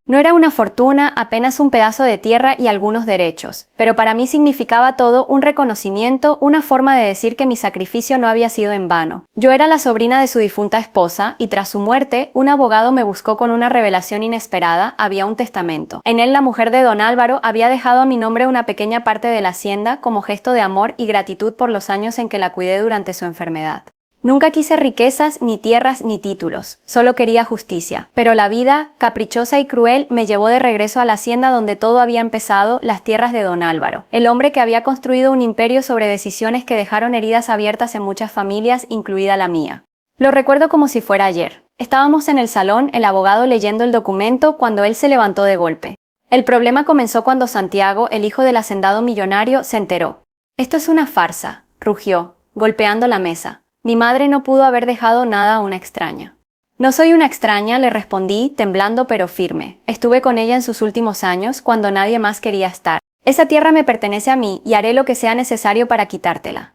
No era una fortuna, apenas un pedazo de tierra y algunos derechos, pero para mí significaba todo un reconocimiento, una forma de decir que mi sacrificio no había sido en vano. Yo era la sobrina de su difunta esposa, y tras su muerte, un abogado me buscó con una revelación inesperada: había un testamento. En él la mujer de don Álvaro había dejado a mi nombre una pequeña parte de la hacienda como gesto de amor y gratitud por los años en que la cuidé durante su enfermedad. Nunca quise riquezas, ni tierras, ni títulos, solo quería justicia. Pero la vida, caprichosa y cruel, me llevó de regreso a la hacienda donde todo había empezado, las tierras de don Álvaro, el hombre que había construido un imperio sobre decisiones que dejaron heridas abiertas en muchas familias, incluida la mía. Lo recuerdo como si fuera ayer. Estábamos en el salón, el abogado leyendo el documento, cuando él se levantó de golpe. El problema comenzó cuando Santiago, el hijo del hacendado millonario, se enteró. «Esto es una farsa», rugió, golpeando la mesa. Mi madre no pudo haber dejado nada a una extraña. No soy una extraña, le respondí, temblando pero firme. Estuve con ella en sus últimos años, cuando nadie más quería estar. Esa tierra me pertenece a mí y haré lo que sea necesario para quitártela.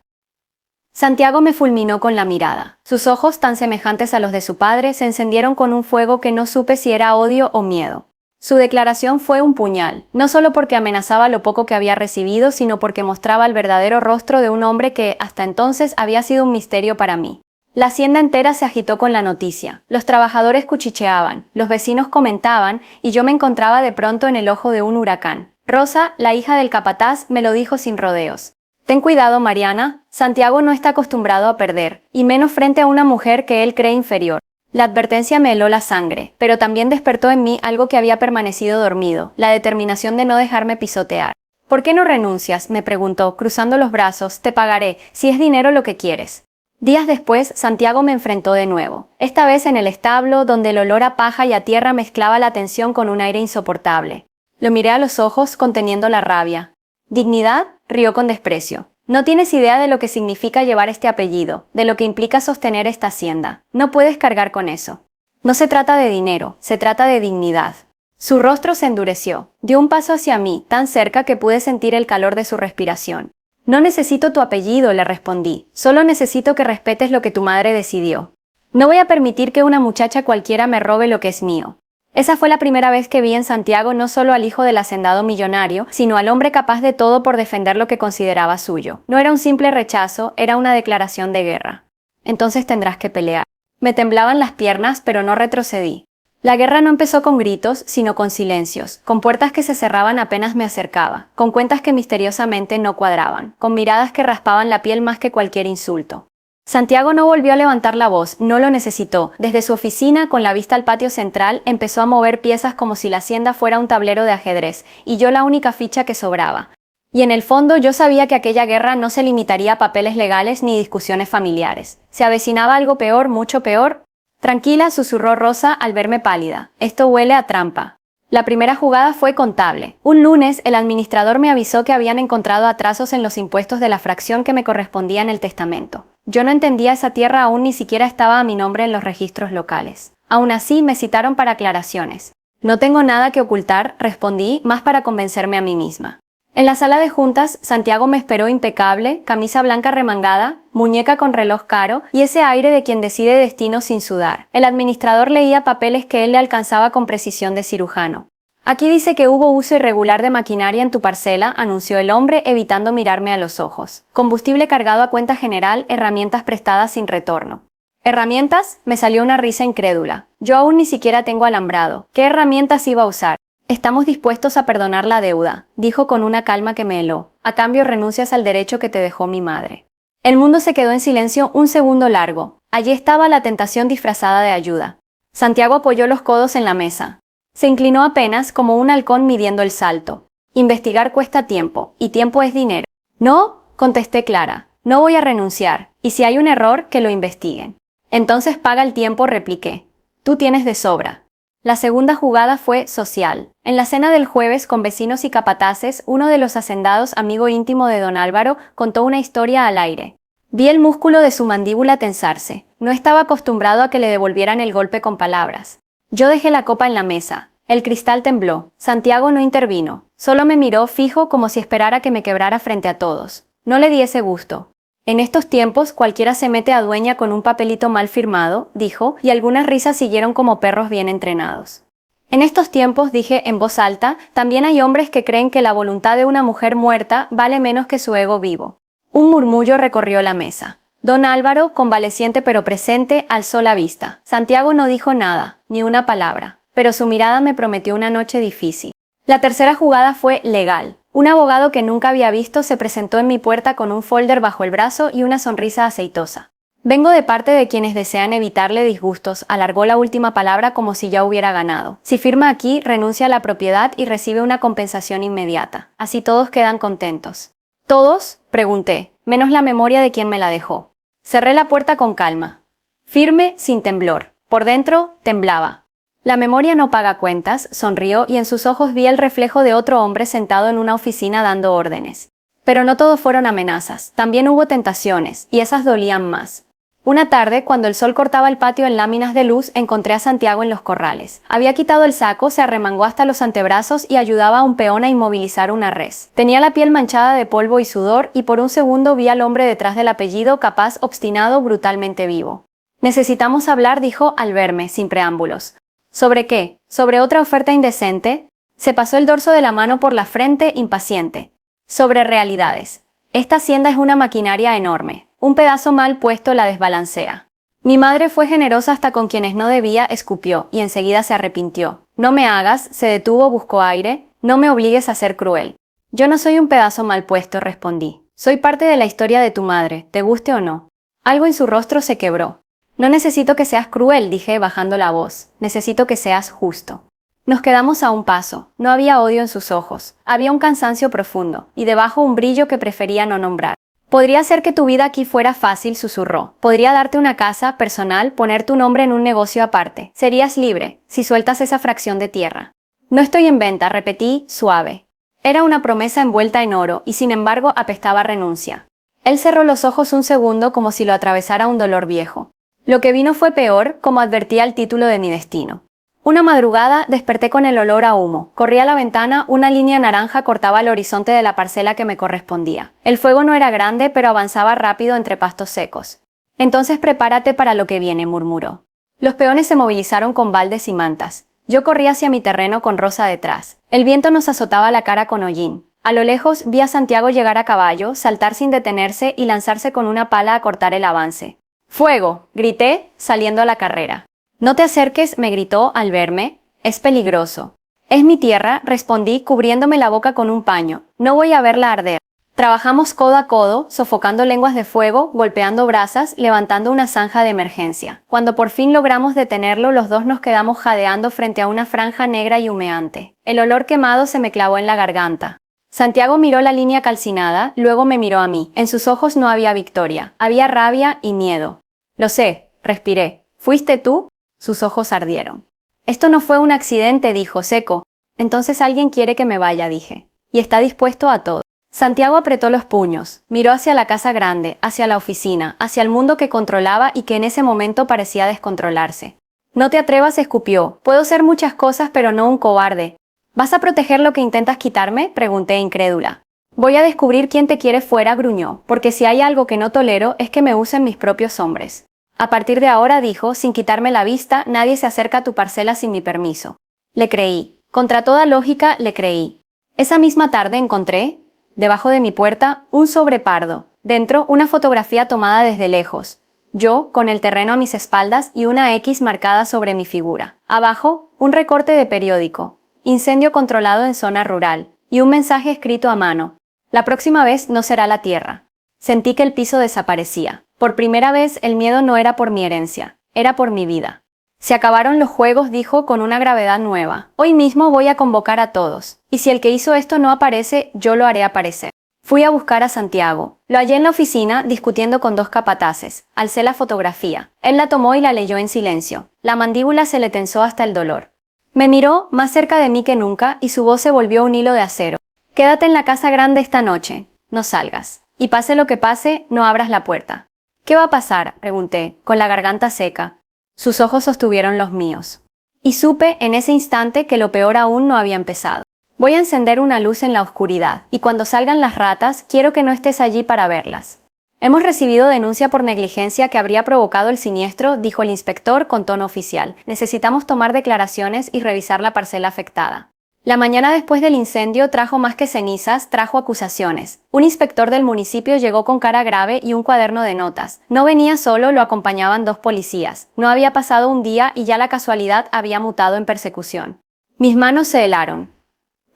Santiago me fulminó con la mirada. Sus ojos, tan semejantes a los de su padre, se encendieron con un fuego que no supe si era odio o miedo. Su declaración fue un puñal, no solo porque amenazaba lo poco que había recibido, sino porque mostraba el verdadero rostro de un hombre que, hasta entonces, había sido un misterio para mí. La hacienda entera se agitó con la noticia. Los trabajadores cuchicheaban, los vecinos comentaban, y yo me encontraba de pronto en el ojo de un huracán. Rosa, la hija del capataz, me lo dijo sin rodeos. «Ten cuidado, Mariana, Santiago no está acostumbrado a perder, y menos frente a una mujer que él cree inferior». La advertencia me heló la sangre, pero también despertó en mí algo que había permanecido dormido, la determinación de no dejarme pisotear. «¿Por qué no renuncias?», me preguntó, cruzando los brazos. «Te pagaré, si es dinero lo que quieres». Días después, Santiago me enfrentó de nuevo, esta vez en el establo, donde el olor a paja y a tierra mezclaba la tensión con un aire insoportable. Lo miré a los ojos, conteniendo la rabia. «¿Dignidad?», rió con desprecio. «No tienes idea de lo que significa llevar este apellido, de lo que implica sostener esta hacienda. No puedes cargar con eso. No se trata de dinero, se trata de dignidad». Su rostro se endureció. Dio un paso hacia mí, tan cerca que pude sentir el calor de su respiración. «No necesito tu apellido», le respondí. «Solo necesito que respetes lo que tu madre decidió. No voy a permitir que una muchacha cualquiera me robe lo que es mío». Esa fue la primera vez que vi en Santiago no solo al hijo del hacendado millonario, sino al hombre capaz de todo por defender lo que consideraba suyo. No era un simple rechazo, era una declaración de guerra. «Entonces tendrás que pelear». Me temblaban las piernas, pero no retrocedí. La guerra no empezó con gritos, sino con silencios, con puertas que se cerraban apenas me acercaba, con cuentas que misteriosamente no cuadraban, con miradas que raspaban la piel más que cualquier insulto. Santiago no volvió a levantar la voz, no lo necesitó. Desde su oficina, con la vista al patio central, empezó a mover piezas como si la hacienda fuera un tablero de ajedrez, y yo la única ficha que sobraba. Y en el fondo yo sabía que aquella guerra no se limitaría a papeles legales ni discusiones familiares. Se avecinaba algo peor, mucho peor. «Tranquila», susurró Rosa al verme pálida. «Esto huele a trampa». La primera jugada fue contable. Un lunes, el administrador me avisó que habían encontrado atrasos en los impuestos de la fracción que me correspondía en el testamento. Yo no entendía esa tierra, aún ni siquiera estaba a mi nombre en los registros locales. Aún así, me citaron para aclaraciones. «No tengo nada que ocultar», respondí, más para convencerme a mí misma. En la sala de juntas, Santiago me esperó impecable, camisa blanca remangada, muñeca con reloj caro y ese aire de quien decide destinos sin sudar. El administrador leía papeles que él le alcanzaba con precisión de cirujano. «Aquí dice que hubo uso irregular de maquinaria en tu parcela», anunció el hombre, evitando mirarme a los ojos. «Combustible cargado a cuenta general, herramientas prestadas sin retorno». «¿Herramientas?», me salió una risa incrédula. «Yo aún ni siquiera tengo alambrado. ¿Qué herramientas iba a usar?» «Estamos dispuestos a perdonar la deuda», dijo con una calma que me heló. «A cambio renuncias al derecho que te dejó mi madre». El mundo se quedó en silencio un segundo largo. Allí estaba la tentación disfrazada de ayuda. Santiago apoyó los codos en la mesa. Se inclinó apenas, como un halcón midiendo el salto. «Investigar cuesta tiempo, y tiempo es dinero». «No», contesté clara, «no voy a renunciar, y si hay un error, que lo investiguen». «Entonces paga el tiempo», repliqué. «Tú tienes de sobra». La segunda jugada fue social. En la cena del jueves con vecinos y capataces, uno de los hacendados, amigo íntimo de don Álvaro, contó una historia al aire. Vi el músculo de su mandíbula tensarse. No estaba acostumbrado a que le devolvieran el golpe con palabras. Yo dejé la copa en la mesa. El cristal tembló. Santiago no intervino. Solo me miró fijo como si esperara que me quebrara frente a todos. No le di ese gusto. «En estos tiempos cualquiera se mete a dueña con un papelito mal firmado», dijo, y algunas risas siguieron como perros bien entrenados. En estos tiempos, dije en voz alta, también hay hombres que creen que la voluntad de una mujer muerta vale menos que su ego vivo. Un murmullo recorrió la mesa. Don Álvaro, convaleciente pero presente, alzó la vista. Santiago no dijo nada, ni una palabra, pero su mirada me prometió una noche difícil. La tercera jugada fue legal. Un abogado que nunca había visto se presentó en mi puerta con un folder bajo el brazo y una sonrisa aceitosa. Vengo de parte de quienes desean evitarle disgustos, alargó la última palabra como si ya hubiera ganado. Si firma aquí, renuncia a la propiedad y recibe una compensación inmediata. Así todos quedan contentos. ¿Todos?, pregunté, menos la memoria de quien me la dejó. Cerré la puerta con calma. Firme, sin temblor. Por dentro, temblaba. La memoria no paga cuentas, sonrió y en sus ojos vi el reflejo de otro hombre sentado en una oficina dando órdenes. Pero no todo fueron amenazas, también hubo tentaciones, y esas dolían más. Una tarde, cuando el sol cortaba el patio en láminas de luz, encontré a Santiago en los corrales. Había quitado el saco, se arremangó hasta los antebrazos y ayudaba a un peón a inmovilizar una res. Tenía la piel manchada de polvo y sudor, y por un segundo vi al hombre detrás del apellido, capaz, obstinado, brutalmente vivo. Necesitamos hablar, dijo al verme, sin preámbulos. ¿Sobre qué? ¿Sobre otra oferta indecente? Se pasó el dorso de la mano por la frente, impaciente. Sobre realidades. Esta hacienda es una maquinaria enorme. Un pedazo mal puesto la desbalancea. Mi madre fue generosa hasta con quienes no debía, escupió, y enseguida se arrepintió. No me hagas, se detuvo, buscó aire, no me obligues a ser cruel. Yo no soy un pedazo mal puesto, respondí. Soy parte de la historia de tu madre, te guste o no. Algo en su rostro se quebró. No necesito que seas cruel, dije bajando la voz. Necesito que seas justo. Nos quedamos a un paso. No había odio en sus ojos. Había un cansancio profundo, y debajo un brillo que prefería no nombrar. Podría hacer que tu vida aquí fuera fácil, susurró. Podría darte una casa personal, poner tu nombre en un negocio aparte. Serías libre, si sueltas esa fracción de tierra. No estoy en venta, repetí, suave. Era una promesa envuelta en oro, y sin embargo apestaba a renuncia. Él cerró los ojos un segundo como si lo atravesara un dolor viejo. Lo que vino fue peor, como advertía el título de mi destino. Una madrugada desperté con el olor a humo. Corrí a la ventana, una línea naranja cortaba el horizonte de la parcela que me correspondía. El fuego no era grande, pero avanzaba rápido entre pastos secos. Entonces prepárate para lo que viene, murmuró. Los peones se movilizaron con baldes y mantas. Yo corrí hacia mi terreno con Rosa detrás. El viento nos azotaba la cara con hollín. A lo lejos vi a Santiago llegar a caballo, saltar sin detenerse y lanzarse con una pala a cortar el avance. ¡Fuego!, grité, saliendo a la carrera. No te acerques, me gritó al verme. Es peligroso. Es mi tierra, respondí, cubriéndome la boca con un paño. No voy a verla arder. Trabajamos codo a codo, sofocando lenguas de fuego, golpeando brasas, levantando una zanja de emergencia. Cuando por fin logramos detenerlo, los dos nos quedamos jadeando frente a una franja negra y humeante. El olor quemado se me clavó en la garganta. Santiago miró la línea calcinada, luego me miró a mí. En sus ojos no había victoria, había rabia y miedo. Lo sé, respiré. ¿Fuiste tú? Sus ojos ardieron. Esto no fue un accidente, dijo seco. Entonces alguien quiere que me vaya, dije. Y está dispuesto a todo. Santiago apretó los puños, miró hacia la casa grande, hacia la oficina, hacia el mundo que controlaba y que en ese momento parecía descontrolarse. No te atrevas, escupió. Puedo ser muchas cosas, pero no un cobarde. ¿Vas a proteger lo que intentas quitarme?, pregunté incrédula. Voy a descubrir quién te quiere fuera, gruñó, porque si hay algo que no tolero es que me usen mis propios hombres. A partir de ahora, dijo, sin quitarme la vista, nadie se acerca a tu parcela sin mi permiso. Le creí. Contra toda lógica, le creí. Esa misma tarde encontré, debajo de mi puerta, un sobre pardo. Dentro, una fotografía tomada desde lejos. Yo, con el terreno a mis espaldas y una X marcada sobre mi figura. Abajo, un recorte de periódico. Incendio controlado en zona rural. Y un mensaje escrito a mano. La próxima vez no será la tierra. Sentí que el piso desaparecía. Por primera vez el miedo no era por mi herencia, era por mi vida. Se acabaron los juegos, dijo con una gravedad nueva. Hoy mismo voy a convocar a todos. Y si el que hizo esto no aparece, yo lo haré aparecer. Fui a buscar a Santiago. Lo hallé en la oficina discutiendo con dos capataces. Alcé la fotografía. Él la tomó y la leyó en silencio. La mandíbula se le tensó hasta el dolor. Me miró, más cerca de mí que nunca, y su voz se volvió un hilo de acero. Quédate en la casa grande esta noche. No salgas. Y pase lo que pase, no abras la puerta. ¿Qué va a pasar?, pregunté, con la garganta seca. Sus ojos sostuvieron los míos. Y supe en ese instante que lo peor aún no había empezado. Voy a encender una luz en la oscuridad, y cuando salgan las ratas, quiero que no estés allí para verlas. Hemos recibido denuncia por negligencia que habría provocado el siniestro, dijo el inspector con tono oficial. Necesitamos tomar declaraciones y revisar la parcela afectada. La mañana después del incendio trajo más que cenizas, trajo acusaciones. Un inspector del municipio llegó con cara grave y un cuaderno de notas. No venía solo, lo acompañaban 2 policías. No había pasado un día y ya la casualidad había mutado en persecución. Mis manos se helaron.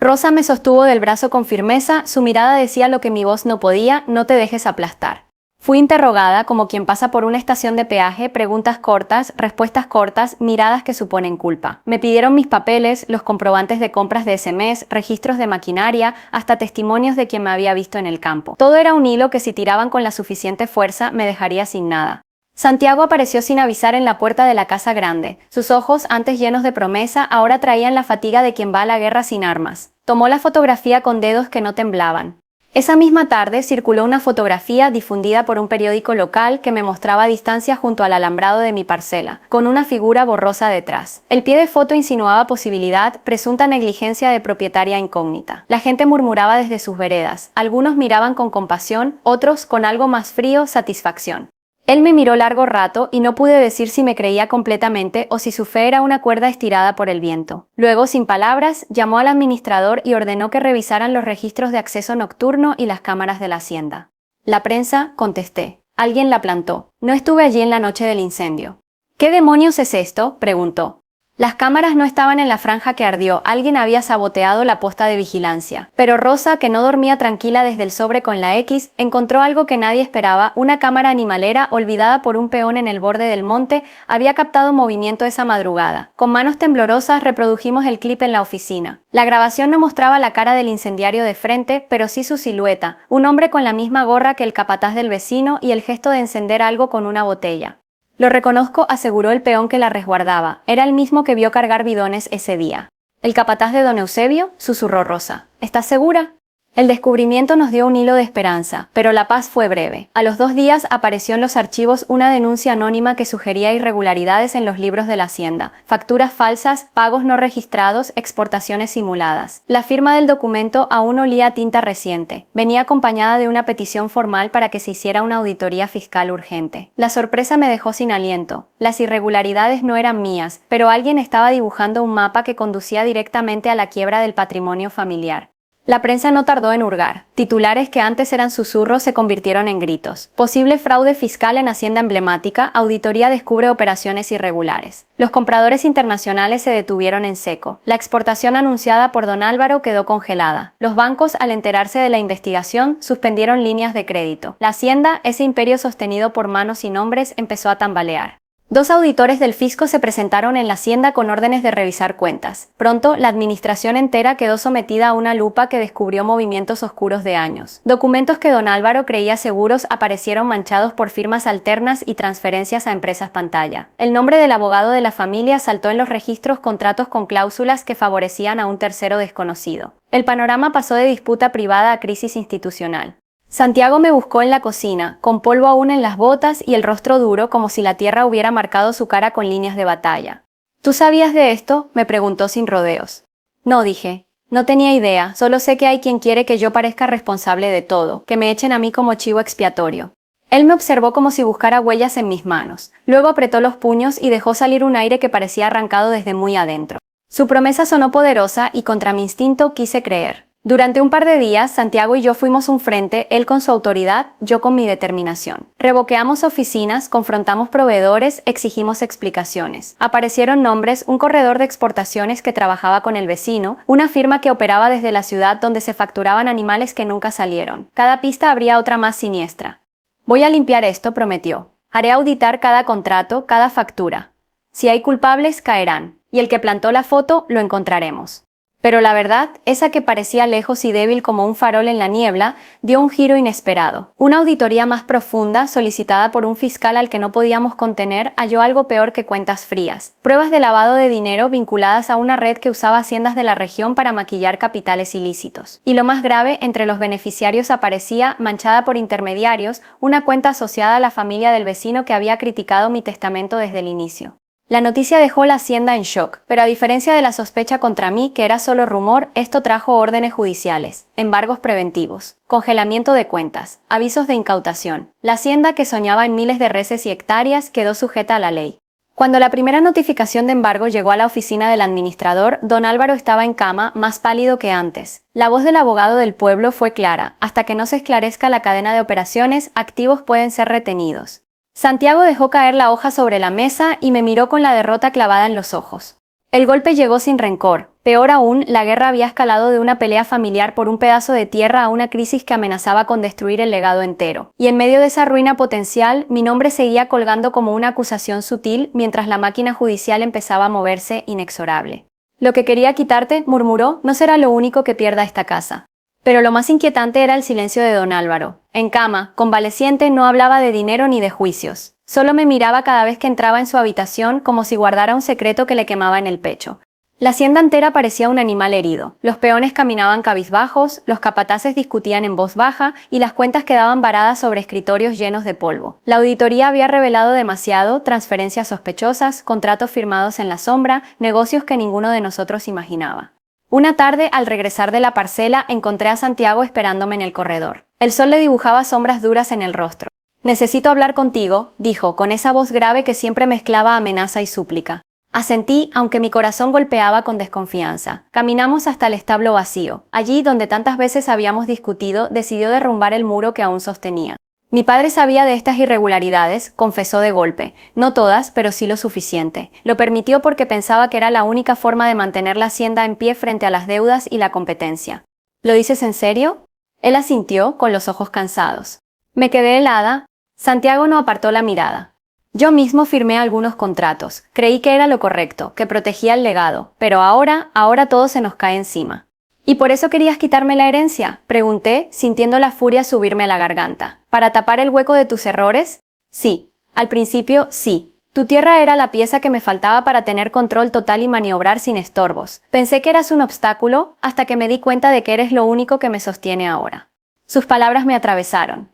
Rosa me sostuvo del brazo con firmeza, su mirada decía lo que mi voz no podía: no te dejes aplastar. Fui interrogada como quien pasa por una estación de peaje, preguntas cortas, respuestas cortas, miradas que suponen culpa. Me pidieron mis papeles, los comprobantes de compras de ese mes, registros de maquinaria, hasta testimonios de quien me había visto en el campo. Todo era un hilo que si tiraban con la suficiente fuerza me dejaría sin nada. Santiago apareció sin avisar en la puerta de la casa grande. Sus ojos, antes llenos de promesa, ahora traían la fatiga de quien va a la guerra sin armas. Tomó la fotografía con dedos que no temblaban. Esa misma tarde circuló una fotografía difundida por un periódico local que me mostraba a distancia junto al alambrado de mi parcela, con una figura borrosa detrás. El pie de foto insinuaba posibilidad, presunta negligencia de propietaria incógnita. La gente murmuraba desde sus veredas. Algunos miraban con compasión, otros con algo más frío, satisfacción. Él me miró largo rato y no pude decir si me creía completamente o si su fe era una cuerda estirada por el viento. Luego, sin palabras, llamó al administrador y ordenó que revisaran los registros de acceso nocturno y las cámaras de la hacienda. La prensa, contesté. Alguien la plantó. No estuve allí en la noche del incendio. ¿Qué demonios es esto?, preguntó. Las cámaras no estaban en la franja que ardió, alguien había saboteado la posta de vigilancia. Pero Rosa, que no dormía tranquila desde el sobre con la X, encontró algo que nadie esperaba: una cámara animalera olvidada por un peón en el borde del monte había captado movimiento esa madrugada. Con manos temblorosas reprodujimos el clip en la oficina. La grabación no mostraba la cara del incendiario de frente, pero sí su silueta, un hombre con la misma gorra que el capataz del vecino y el gesto de encender algo con una botella. Lo reconozco, aseguró el peón que la resguardaba. Era el mismo que vio cargar bidones ese día. ¿El capataz de don Eusebio?, susurró Rosa. ¿Estás segura? El descubrimiento nos dio un hilo de esperanza, pero la paz fue breve. A los 2 días apareció en los archivos una denuncia anónima que sugería irregularidades en los libros de la hacienda, facturas falsas, pagos no registrados, exportaciones simuladas. La firma del documento aún olía a tinta reciente. Venía acompañada de una petición formal para que se hiciera una auditoría fiscal urgente. La sorpresa me dejó sin aliento. Las irregularidades no eran mías, pero alguien estaba dibujando un mapa que conducía directamente a la quiebra del patrimonio familiar. La prensa no tardó en hurgar. Titulares que antes eran susurros se convirtieron en gritos. Posible fraude fiscal en hacienda emblemática, auditoría descubre operaciones irregulares. Los compradores internacionales se detuvieron en seco. La exportación anunciada por don Álvaro quedó congelada. Los bancos, al enterarse de la investigación, suspendieron líneas de crédito. La hacienda, ese imperio sostenido por manos sin hombres, empezó a tambalear. 2 auditores del fisco se presentaron en la hacienda con órdenes de revisar cuentas. Pronto, la administración entera quedó sometida a una lupa que descubrió movimientos oscuros de años. Documentos que don Álvaro creía seguros aparecieron manchados por firmas alternas y transferencias a empresas pantalla. El nombre del abogado de la familia saltó en los registros, contratos con cláusulas que favorecían a un tercero desconocido. El panorama pasó de disputa privada a crisis institucional. Santiago me buscó en la cocina, con polvo aún en las botas y el rostro duro como si la tierra hubiera marcado su cara con líneas de batalla. ¿Tú sabías de esto?, me preguntó sin rodeos. No, dije. No tenía idea, solo sé que hay quien quiere que yo parezca responsable de todo, que me echen a mí como chivo expiatorio. Él me observó como si buscara huellas en mis manos. Luego apretó los puños y dejó salir un aire que parecía arrancado desde muy adentro. Su promesa sonó poderosa y contra mi instinto quise creer. Durante un par de días, Santiago y yo fuimos un frente, él con su autoridad, yo con mi determinación. Revoqueamos oficinas, confrontamos proveedores, exigimos explicaciones. Aparecieron nombres: un corredor de exportaciones que trabajaba con el vecino, una firma que operaba desde la ciudad donde se facturaban animales que nunca salieron. Cada pista habría otra más siniestra. Voy a limpiar esto, prometió. Haré auditar cada contrato, cada factura. Si hay culpables, caerán. Y el que plantó la foto, lo encontraremos. Pero la verdad, esa que parecía lejos y débil como un farol en la niebla, dio un giro inesperado. Una auditoría más profunda, solicitada por un fiscal al que no podíamos contener, halló algo peor que cuentas frías. Pruebas de lavado de dinero vinculadas a una red que usaba haciendas de la región para maquillar capitales ilícitos. Y lo más grave, entre los beneficiarios aparecía, manchada por intermediarios, una cuenta asociada a la familia del vecino que había criticado mi testamento desde el inicio. La noticia dejó la hacienda en shock, pero a diferencia de la sospecha contra mí, que era solo rumor, esto trajo órdenes judiciales, embargos preventivos, congelamiento de cuentas, avisos de incautación. La hacienda, que soñaba en miles de reses y hectáreas, quedó sujeta a la ley. Cuando la primera notificación de embargo llegó a la oficina del administrador, don Álvaro estaba en cama, más pálido que antes. La voz del abogado del pueblo fue clara: hasta que no se esclarezca la cadena de operaciones, activos pueden ser retenidos. Santiago dejó caer la hoja sobre la mesa y me miró con la derrota clavada en los ojos. El golpe llegó sin rencor. Peor aún, la guerra había escalado de una pelea familiar por un pedazo de tierra a una crisis que amenazaba con destruir el legado entero. Y en medio de esa ruina potencial, mi nombre seguía colgando como una acusación sutil mientras la máquina judicial empezaba a moverse inexorable. Lo que quería quitarte, murmuró, no será lo único que pierda esta casa. Pero lo más inquietante era el silencio de don Álvaro. En cama, convaleciente, no hablaba de dinero ni de juicios. Solo me miraba cada vez que entraba en su habitación como si guardara un secreto que le quemaba en el pecho. La hacienda entera parecía un animal herido. Los peones caminaban cabizbajos, los capataces discutían en voz baja y las cuentas quedaban varadas sobre escritorios llenos de polvo. La auditoría había revelado demasiado: transferencias sospechosas, contratos firmados en la sombra, negocios que ninguno de nosotros imaginaba. Una tarde, al regresar de la parcela, encontré a Santiago esperándome en el corredor. El sol le dibujaba sombras duras en el rostro. «Necesito hablar contigo», dijo, con esa voz grave que siempre mezclaba amenaza y súplica. Asentí, aunque mi corazón golpeaba con desconfianza. Caminamos hasta el establo vacío. Allí, donde tantas veces habíamos discutido, decidió derrumbar el muro que aún sostenía. Mi padre sabía de estas irregularidades, confesó de golpe. No todas, pero sí lo suficiente. Lo permitió porque pensaba que era la única forma de mantener la hacienda en pie frente a las deudas y la competencia. ¿Lo dices en serio? Él asintió, con los ojos cansados. Me quedé helada. Santiago no apartó la mirada. Yo mismo firmé algunos contratos. Creí que era lo correcto, que protegía el legado. Pero ahora todo se nos cae encima. ¿Y por eso querías quitarme la herencia?, pregunté, sintiendo la furia subirme a la garganta. ¿Para tapar el hueco de tus errores? Sí. Al principio, sí. Tu tierra era la pieza que me faltaba para tener control total y maniobrar sin estorbos. Pensé que eras un obstáculo, hasta que me di cuenta de que eres lo único que me sostiene ahora. Sus palabras me atravesaron.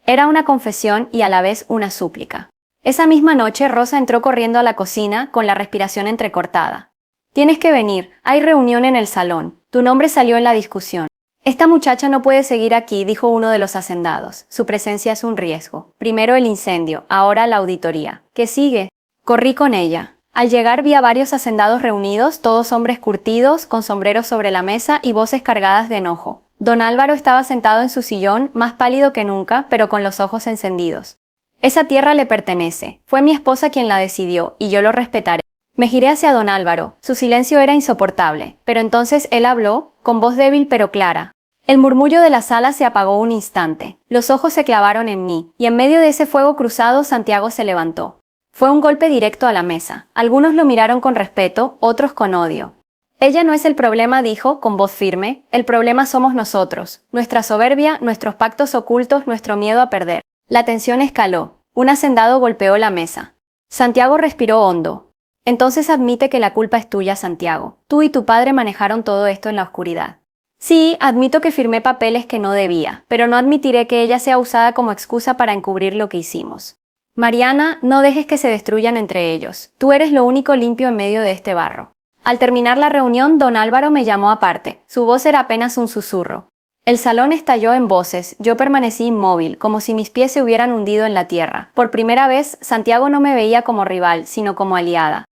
Era una confesión y a la vez una súplica. Esa misma noche, Rosa entró corriendo a la cocina, con la respiración entrecortada. Tienes que venir, hay reunión en el salón. Tu nombre salió en la discusión. Esta muchacha no puede seguir aquí, dijo uno de los hacendados. Su presencia es un riesgo. Primero el incendio, ahora la auditoría. ¿Qué sigue? Corrí con ella. Al llegar vi a varios hacendados reunidos, todos hombres curtidos, con sombreros sobre la mesa y voces cargadas de enojo. Don Álvaro estaba sentado en su sillón, más pálido que nunca, pero con los ojos encendidos. Esa tierra le pertenece. Fue mi esposa quien la decidió, y yo lo respetaré. Me giré hacia don Álvaro. Su silencio era insoportable, pero entonces él habló, con voz débil pero clara. El murmullo de la sala se apagó un instante. Los ojos se clavaron en mí, y en medio de ese fuego cruzado Santiago se levantó. Fue un golpe directo a la mesa. Algunos lo miraron con respeto, otros con odio. Ella no es el problema, dijo, con voz firme. El problema somos nosotros. Nuestra soberbia, nuestros pactos ocultos, nuestro miedo a perder. La tensión escaló. Un hacendado golpeó la mesa. Santiago respiró hondo. Entonces admite que la culpa es tuya, Santiago. Tú y tu padre manejaron todo esto en la oscuridad. Sí, admito que firmé papeles que no debía, pero no admitiré que ella sea usada como excusa para encubrir lo que hicimos. Mariana, no dejes que se destruyan entre ellos. Tú eres lo único limpio en medio de este barro. Al terminar la reunión, don Álvaro me llamó aparte. Su voz era apenas un susurro. El salón estalló en voces. Yo permanecí inmóvil, como si mis pies se hubieran hundido en la tierra. Por primera vez, Santiago no me veía como rival, sino como aliada.